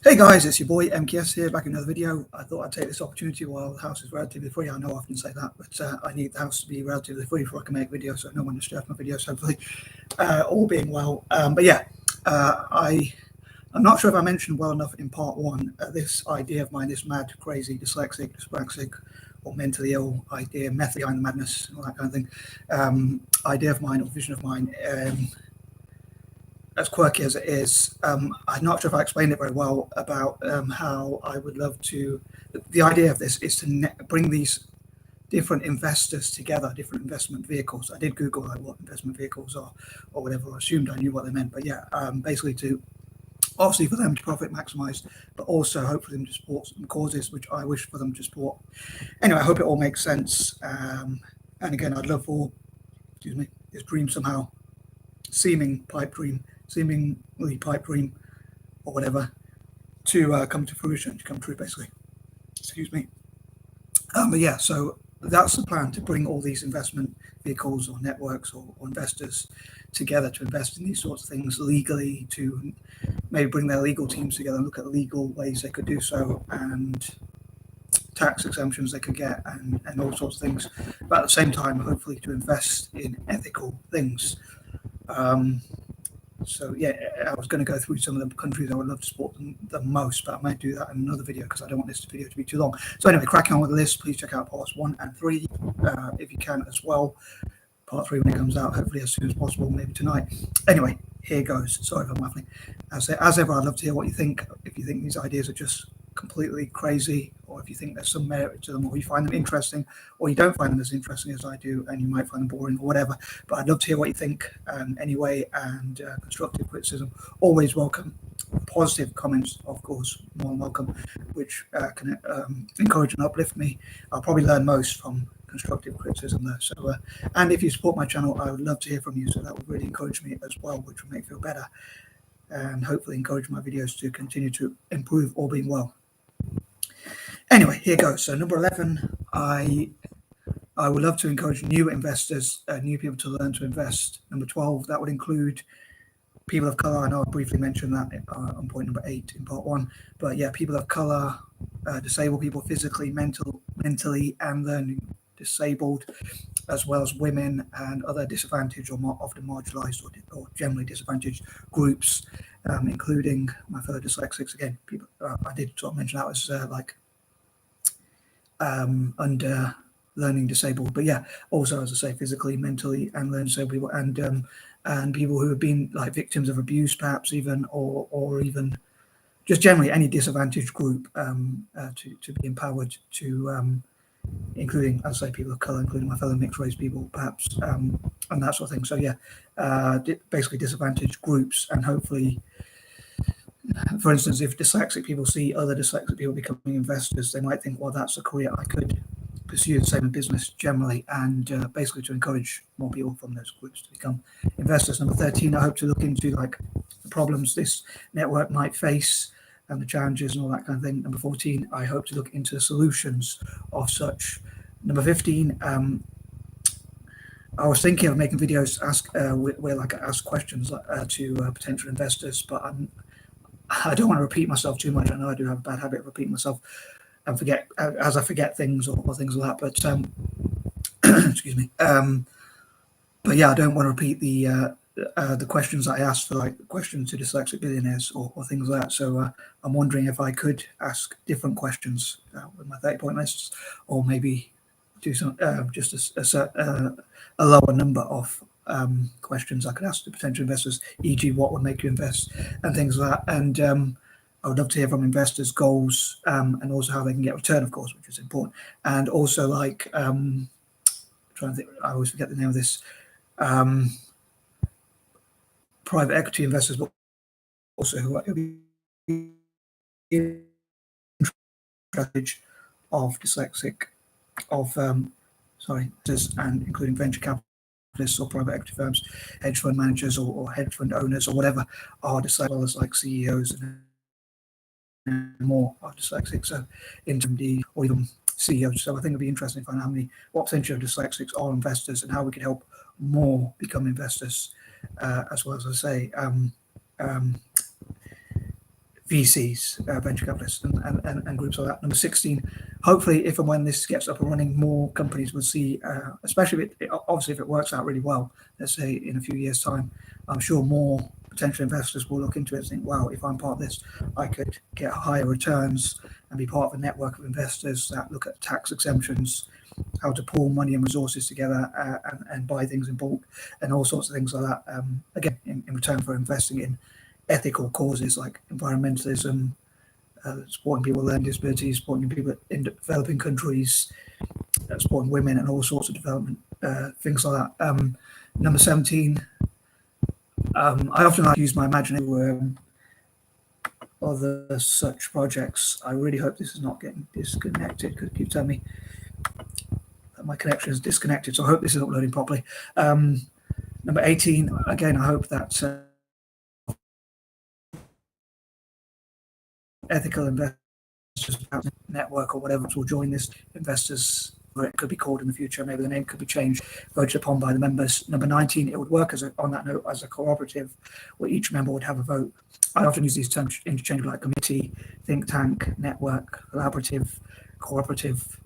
Hey guys, it's your boy M.K.S here, back in another video. I thought I'd take this opportunity while the house is relatively free. I know I often say that, but I need the house to be relatively free before I can make videos, so no one disturbs my videos, hopefully, all being well. I'm not sure if I mentioned well enough in part one, this idea of mine, this mad, crazy, dyslexic, or mentally ill idea, method behind the madness, and all that kind of thing, idea of mine or vision of mine. As quirky as it is, I'm not sure if I explained it very well about how I would love to. The idea of this is to bring these different investors together, different investment vehicles. I did Google like what investment vehicles are, or whatever. I assumed I knew what they meant, but yeah, basically to obviously for them to profit maximize, but also hopefully them to support some causes which I wish for them to support. Anyway, I hope it all makes sense. And again, I'd love for, this dream somehow, seemingly pipe dream, or whatever, to come to fruition, to come true, basically. But yeah, so that's the plan, to bring all these investment vehicles or networks or investors together to invest in these sorts of things legally, to maybe bring their legal teams together and look at legal ways they could do so, and tax exemptions they could get, and all sorts of things, but at the same time hopefully to invest in ethical things. So yeah, I was going to go through some of the countries I would love to support the most, but I might do that in another video because I don't want this video to be too long. So anyway, cracking on with the list, please check out parts 1 and 3 if you can as well. Part 3 when it comes out, hopefully as soon as possible, maybe tonight. Anyway, here goes. Sorry if I'm waffling. As ever, I'd love to hear what you think. If you think these ideas are just completely crazy, or if you think there's some merit to them, or you find them interesting, or you don't find them as interesting as I do, and you might find them boring or whatever. But I'd love to hear what you think anyway, and constructive criticism always welcome. Positive comments, of course, more than welcome, which can encourage and uplift me. I'll probably learn most from constructive criticism though. So and if you support my channel, I would love to hear from you, so that would really encourage me as well, which would make me feel better, and hopefully encourage my videos to continue to improve, all being well. Anyway, here goes. So number 11, I would love to encourage new investors, new people to learn to invest. Number 12, that would include people of color. I know I briefly mentioned that on point number 8 in part 1, but yeah, people of color, disabled people, physically, mentally and learning disabled, as well as women and other disadvantaged or more often marginalized or generally disadvantaged groups, including my fellow dyslexics. Again, people, I did sort of mention that as under learning disabled, but yeah, also, as I say, physically, mentally and learning disabled people, and people who have been like victims of abuse, perhaps even, or even just generally any disadvantaged group, to be empowered to, including, as I say, people of color, including my fellow mixed race people, perhaps, and that sort of thing. So yeah, basically disadvantaged groups, and hopefully, for instance, if dyslexic people see other dyslexic people becoming investors, they might think, well, that's a career I could pursue, the same in business generally, and basically to encourage more people from those groups to become investors. Number 13, I hope to look into like the problems this network might face and the challenges and all that kind of thing. Number 14, I hope to look into the solutions of such. Number 15, I was thinking of making videos where like I ask questions to potential investors, but I don't want to repeat myself too much. I know I do have a bad habit of repeating myself and forget as I forget things or things like that. But excuse me. But yeah, I don't want to repeat the questions that I asked for, like questions to dyslexic billionaires or things like that. So I'm wondering if I could ask different questions with my 30-point lists, or maybe do some just a lower number of questions I could ask to potential investors, e.g. what would make you invest and things like that. And I would love to hear from investors' goals, and also how they can get return, of course, which is important. And also, like, trying to think, I always forget the name of this, private equity investors, but also who are of dyslexic, of and including venture capitalists or private equity firms, hedge fund managers or hedge fund owners or whatever, are dyslexic, like CEOs and more are dyslexic. So MD or even CEOs. So I think it'd be interesting to find out what percentage of dyslexics are investors, and how we could help more become investors, as well as I say, VCs, venture capitalists, and groups like that. Number 16, hopefully, if and when this gets up and running, more companies will see, especially obviously if it works out really well, let's say in a few years' time, I'm sure more potential investors will look into it and think, wow, if I'm part of this, I could get higher returns and be part of a network of investors that look at tax exemptions, how to pool money and resources together and buy things in bulk and all sorts of things like that. Again, in return for investing in ethical causes like environmentalism, supporting people with learning disabilities, supporting people in developing countries, supporting women and all sorts of development, things like that. Number 17, I often like to use my imagination other such projects. I really hope this is not getting disconnected because it keeps telling me that my connection is disconnected, so I hope this is uploading properly. Number 18, again, I hope that ethical investors network or whatever will join this, investors, or it could be called in the future, maybe the name could be changed, voted upon by the members. Number 19, it would work on that note as a cooperative where each member would have a vote. I often use these terms interchangeably, like committee, think tank, network, collaborative, cooperative,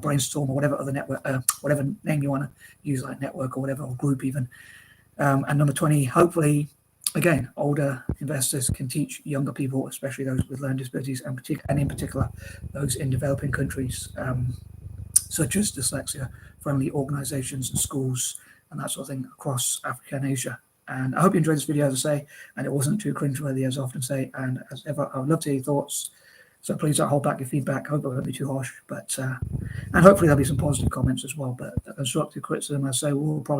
brainstorm, or whatever other network, whatever name you want to use, like network or whatever, or group even. And number 20, hopefully, again, older investors can teach younger people, especially those with learning disabilities, and in particular those in developing countries, such as dyslexia-friendly organisations and schools and that sort of thing across Africa and Asia. And I hope you enjoyed this video, as I say, and it wasn't too cringeworthy, as I often say. And as ever, I would love to hear your thoughts. So please don't hold back your feedback. I hope it won't be too harsh, but and hopefully there'll be some positive comments as well. But constructive criticism, I say, will probably